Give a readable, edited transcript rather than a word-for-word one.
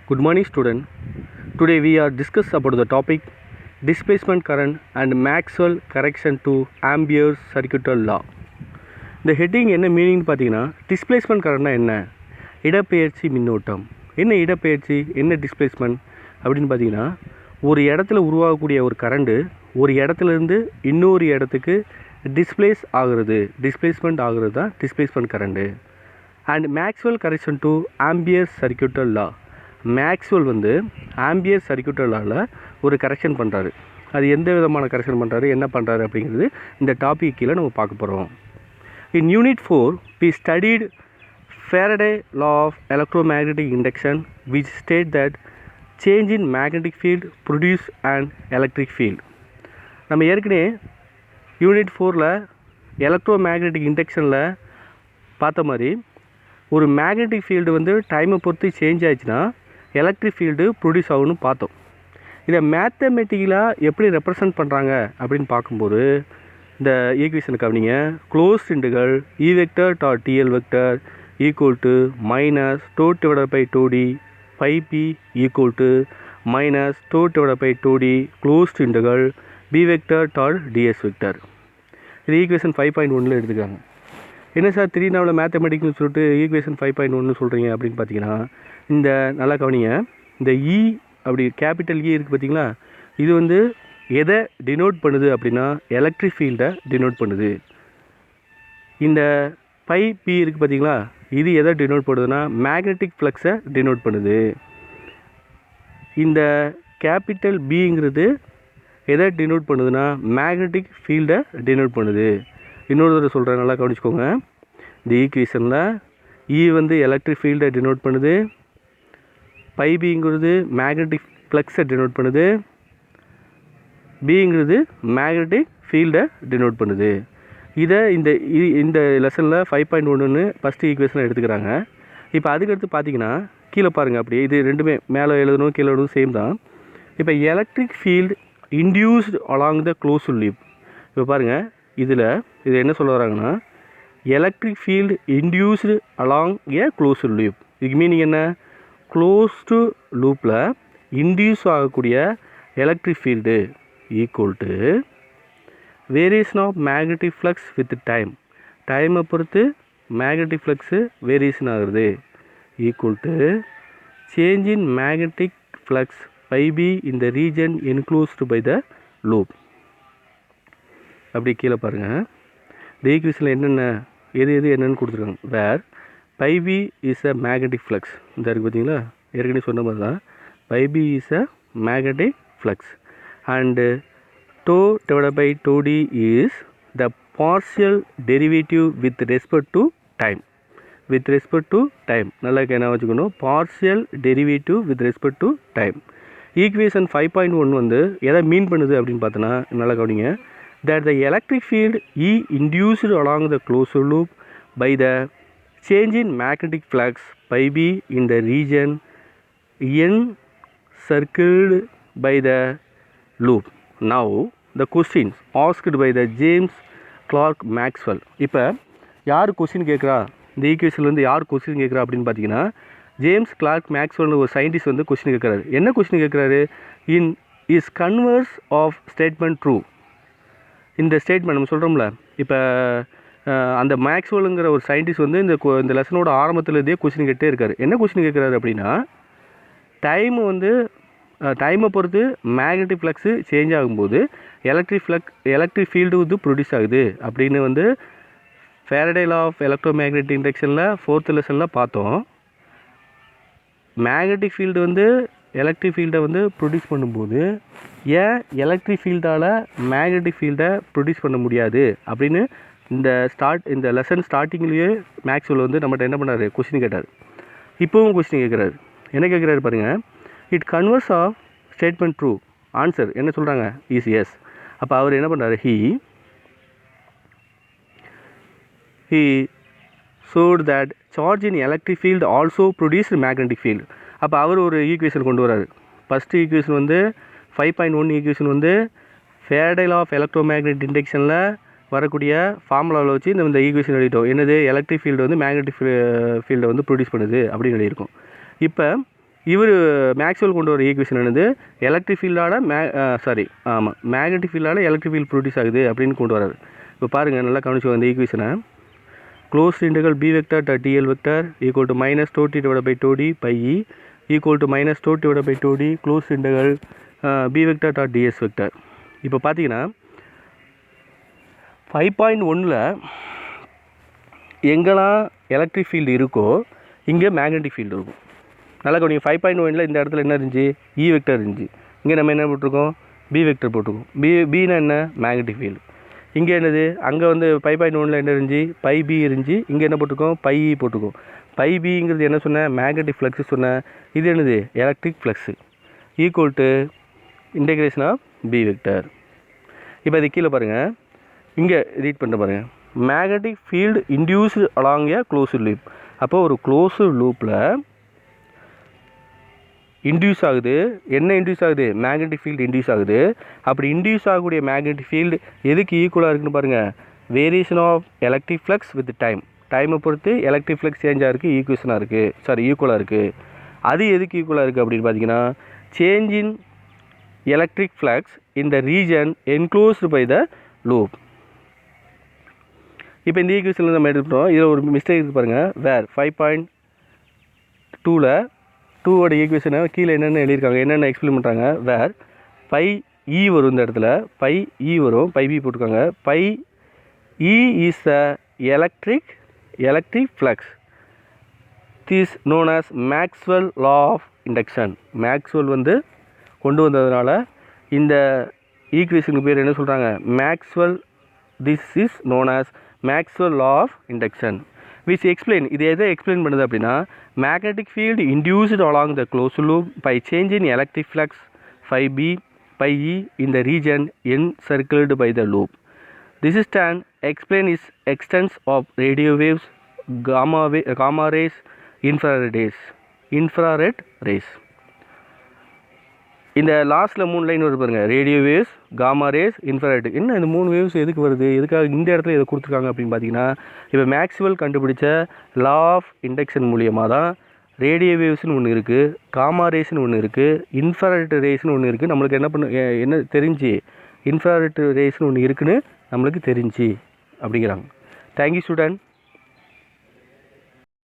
Good morning, student. Today we are discuss about the topic displacement current and Maxwell correction to Ampere's circuital law. இந்த heading என்ன meaning பார்த்தீங்கன்னா displacement கரண்ட்னா என்ன, இடப்பெயர்ச்சி மின்னோட்டம் என்ன, இடப்பெயர்ச்சி என்ன, டிஸ்பிளேஸ்மெண்ட் அப்படின்னு பார்த்தீங்கன்னா ஒரு இடத்துல உருவாகக்கூடிய ஒரு கரண்ட்டு ஒரு இடத்துலேருந்து இன்னொரு இடத்துக்கு டிஸ்பிளேஸ்மெண்ட் ஆகுறது தான் displacement current. And Maxwell correction to Ampere circuital law, Maxwell வந்து ஆம்பியர் சர்க்யூட்டல் லாவில் ஒரு கரெக்ஷன் பண்ணுறாரு. அது எந்த விதமான கரெக்ஷன் பண்ணுறாரு, என்ன பண்ணுறாரு அப்படிங்கிறது இந்த டாபிக் கீழே நம்ம பார்க்க போகிறோம். In Unit 4, we studied Faraday law of electromagnetic induction, which state that change in magnetic field produce an electric field. நம்ம ஏற்கனவே யூனிட் 4ல் எலக்ட்ரோமேக்னெட்டிக் இண்டக்ஷனில் பார்த்த மாதிரி ஒரு மேக்னெட்டிக் ஃபீல்டு வந்து டைமை பொறுத்து சேஞ்ச் ஆயிடுச்சுன்னா எலக்ட்ரிக் ஃபீல்டு ப்ரொடியூஸ் ஆகும்னு பார்த்தோம். இதை மேத்தமெட்டிக்கலாக எப்படி ரெப்ரசன்ட் பண்ணுறாங்க அப்படின்னு பார்க்கும்போது இந்த ஈக்குவேஷனை கவனிங்க. Closed integral E vector dot d l vector equal to minus doe divided by doe t phi B equal to minus doe divided by doe t closed integral B vector dot d s vector. இது equation 5.1 எடுத்துக்காங்க. என்ன sir 3 நாவில் மேத்தமெட்டிக்னு சொல்லிட்டு equation 5.1 சொல்கிறீங்க அப்படின்னு பார்த்தீங்கன்னா இந்த நல்லா கவனிங்க. இந்த இ அப்படி கேபிட்டல் இ இருக்குது பார்த்தீங்களா, இது வந்து எதை டினோட் பண்ணுது அப்படின்னா எலக்ட்ரிக் ஃபீல்டை டினோட் பண்ணுது. இந்த பை பி இருக்குது பார்த்தீங்களா, இது எதை டினோட் பண்ணுதுன்னா மேக்னெட்டிக் ஃப்ளக்ஸை டினோட் பண்ணுது. இந்த கேபிட்டல் பிங்கிறது எதை டினோட் பண்ணுதுன்னா மேக்னெட்டிக் ஃபீல்டை டினோட் பண்ணுது. இன்னொரு தடவை சொல்கிறேன், நல்லா கவனிச்சுக்கோங்க. இந்த ஈக்குவேஷனில் இ வந்து எலக்ட்ரிக் ஃபீல்டை டினோட் பண்ணுது, பை பிங்கிறது மேக்னெட்டிக் ஃப்ளக்ஸை டினோட் பண்ணுது, பிங்கிறது மேக்னெட்டிக் ஃபீல்டை டினோட் பண்ணுது. இதை இந்த லெசனில் 5.1 ஃபஸ்ட்டு ஈக்குவேஷனை எடுத்துக்கிறாங்க. இப்போ அதுக்கடுத்து பார்த்தீங்கன்னா கீழே பாருங்கள், அப்படியே இது ரெண்டுமே மேலே எழுதணும் கீழே எழுதணும் சேம் தான். இப்போ electric field induced along the closed loop. இப்போ பாருங்கள் இது என்ன சொல்ல வராங்கன்னா electric field induced along a closed loop. இதுக்கு மீனிங் என்ன, க்ளோஸ்டு லூப்பில் இன்டியூஸ் ஆகக்கூடிய electric field equal to variation of magnetic flux with டைமை பொறுத்து மேக்னெட்டிக் ஃப்ளக்ஸு வேரியேஷன் ஆகுறது equal to change in magnetic flux phi B in the region enclosed by the loop. அப்படி கீழே பாருங்கள், இந்த ஈக்குவேஷனில் எது என்னென்னு கொடுத்துருக்காங்க. வேர் by B is a magnetic flux, இந்த இருக்குது பார்த்தீங்களா, ஏற்கனவே சொன்ன மாதிரி தான். Phi B is a magnetic flux and doe divided by doe t is the partial derivative with respect to time. நல்லா என்ன வச்சுக்கணும், partial derivative with respect to time. Equation 5.1 வந்து எதை மீன் பண்ணுது அப்படின்னு பார்த்தோன்னா நல்லா கவனிங்க. That the electric field E induced along the closed loop by the change in magnetic flux pi b in the region encircled by the loop. Now the questions asked by the James Clerk Maxwell. இப்போ யார் question கேட்குறா, இந்த ஈக்குவேஷன்லேருந்து யார் question கேட்குறா அப்படின்னு பார்த்தீங்கன்னா James Clerk Maxwell ஒரு scientist வந்து கொஸ்டின் கேட்குறாரு. என்ன கொஸ்டின் கேட்குறாரு, is converse of statement true. இந்த ஸ்டேட்மெண்ட் நம்ம சொல்கிறோம்ல, இப்போ அந்த மேக்ஸ்வெல்லுங்கிற ஒரு சயின்டிஸ்ட் வந்து இந்த லெசனோட ஆரம்பத்துலேருந்தே கொஸ்டின் கேட்டே இருக்கார். என்ன கொஸ்டின் கேட்குறாரு அப்படின்னா டைமை பொறுத்து மேக்னெட்டிக் ஃப்ளக்ஸு சேஞ்ச் ஆகும்போது எலக்ட்ரிக் ஃபீல்டு வந்து ப்ரொடியூஸ் ஆகுது அப்படின்னு வந்து ஃபேரடே லா ஆஃப் எலக்ட்ரோமேக்னெட்டிக் இண்டக்ஷனில் 4th லெசனில் பார்த்தோம். மேக்னெட்டிக் ஃபீல்டு வந்து எலக்ட்ரிக் ஃபீல்டை வந்து ப்ரொடியூஸ் பண்ணும்போது ஏன் எலக்ட்ரிக் ஃபீல்டால் மேக்னெட்டிக் ஃபீல்டை ப்ரொடியூஸ் பண்ண முடியாது அப்படின்னு இந்த லெசன் ஸ்டார்டிங்லேயே மேக்ஸ்வெல் வந்து நம்மகிட்ட என்ன பண்ணார், கொஸ்டின் கேட்டார். இப்போவும் கொஸ்டின் கேட்குறாரு. என்ன கேட்குறாரு பாருங்கள், it converse of statement true. Answer என்ன சொல்கிறாங்க, இஸ் எஸ். அப்போ அவர் என்ன பண்ணுறாரு, he showed that charge in electric field also produced magnetic field. அப்போ அவர் ஒரு ஈக்குவேஷன் கொண்டு வராரு. ஃபஸ்ட்டு ஈக்குவேஷன் வந்து 5.1 ஈக்குவேஷன் வந்து ஃபேரடே லா ஆஃப் எலக்ட்ரோமேக்னெட்டிக் இண்டக்ஷனில் வரக்கூடிய ஃபார்முலாவில் வச்சு இந்த ஈக்குவேஷன் எழுதிட்டோம். என்னது, எலக்ட்ரிக் ஃபீல்டு வந்து மேக்னெட்டிக் ஃபீல்டை வந்து ப்ரொடியூஸ் பண்ணுது அப்படின்னு எழுதியிருக்கோம். இப்போ இவர் மேக்ஸ்வெல் கொண்டு வர ஈக்குவேஷன் என்னது, எலக்ட்ரிக் ஃபீல்டால் மேக்னெட்டிக் ஃபீல்டால் எலக்ட்ரிக் ஃபீல்ட் ப்ரொடியூஸ் ஆகுது அப்படின்னு கொண்டு வராரு. இப்போ பாருங்கள், நல்லா கவனிச்சு அந்த ஈக்குவேஷனை. Close integral B vector dot d l vector equal to minus doe t divide by doe t phi E equal to minus doe t divide by doe t close integral B vector dot d s vector. இப்போ பார்த்தீங்கன்னா 5.1ல் எங்கெல்லாம் electric field இருக்கோ இங்கே magnetic field இருக்கும். நல்லா கவனிங்க, 5.1ல் இந்த இடத்துல என்ன இருந்துச்சு, இ வெக்டர் இருந்துச்சு. இங்கே நம்ம என்ன போட்டிருக்கோம், பி வெக்டர் போட்டிருக்கோம். பின்னா என்ன, மேக்னெட்டிக் ஃபீல்டு. இங்கே என்னது, அங்கே வந்து 5.1ல் என்ன இருந்துச்சு, பை பி இருந்துச்சு. இங்கே என்ன போட்டிருக்கோம், பை இ போட்டிருக்கோம். பை பிங்கிறது என்ன சொன்னேன், மேக்னெட்டிக் ஃப்ளக்ஸு சொன்னேன். இது என்னது, electric flux equal to integration of B vector. இப்போ அது கீழே பாருங்கள், இங்கே ரீட் பண்ணிட்டு பாருங்கள். Magnetic field induced along a closed loop. அப்போ ஒரு க்ளோஸ்டு லூப்பில் இன்டியூஸ் ஆகுது. என்ன இன்டியூஸ் ஆகுது, மேக்னெட்டிக் ஃபீல்டு இன்டியூஸ் ஆகுது. அப்படி இன்டியூஸ் ஆகக்கூடிய மேக்னெட்டிக் ஃபீல்டு எதுக்கு ஈக்குவலாக இருக்குன்னு பாருங்கள், variation of electric flux with டைமை பொறுத்து எலக்ட்ரிக் ஃப்ளக்ஸ் சேஞ்சாக இருக்குது, ஈக்குவலாக இருக்குது. அது எதுக்கு ஈக்குவலாக இருக்குது அப்படின்னு பார்த்தீங்கன்னா, change in electric flux in the region enclosed by the loop. இப்போ இந்த ஈக்குவேஷனில் நம்ம எடுத்துட்டோம். இதில் ஒரு மிஸ்டேக் இருக்குது பாருங்கள். வேர் 5.2ல் 2வோட ஈக்குவேஷனை கீழே என்னென்ன எழுதியிருக்காங்க, என்னென்ன எக்ஸ்பிளைன் பண்ணுறாங்க. வேர் பை இ வரும், இந்த இடத்துல பை இ வரும், பை பி போட்டிருக்காங்க. Phi E is the electric flux. This known as Maxwell law of induction. Maxwell வந்து கொண்டு வந்ததுனால இந்த ஈக்குவேஷனுக்கு பேர் என்ன சொல்கிறாங்க, Maxwell. This is known as Maxwell law of induction. Which explain, இது எதை எக்ஸ்பிளைன் பண்ணுது அப்படின்னா, magnetic field induced along the close loop by change in electric flux phi b pi e in the region encircled by the loop. This is can explain its extents of radio waves, gamma rays, infrared rays. இந்த லாஸ்ட்டில் 3 line வருது பாருங்கள், radio waves, gamma rays, infrared. என்ன இந்த 3 waves எதுக்கு வருது, எதுக்காக இந்த இடத்துல இதை கொடுத்துருக்காங்க அப்படின்னு பார்த்தீங்கன்னா, இப்போ மேக்ஸ்வெல் கண்டுபிடிச்ச லா ஆஃப் இண்டக்ஷன் மூலியமாக தான் ரேடியோ வேவ்ஸ்னு ஒன்று இருக்குது, காமா ரேஸ்னு ஒன்று இருக்குது, இன்ஃப்ராரெட் ரேஸ்னு ஒன்று இருக்குது. நம்மளுக்கு என்ன தெரிஞ்சு, இன்ஃப்ராரெட் ரேஸ்னு ஒன்று இருக்குன்னு நம்மளுக்கு தெரிஞ்சு அப்படிங்கிறாங்க. Thank you student.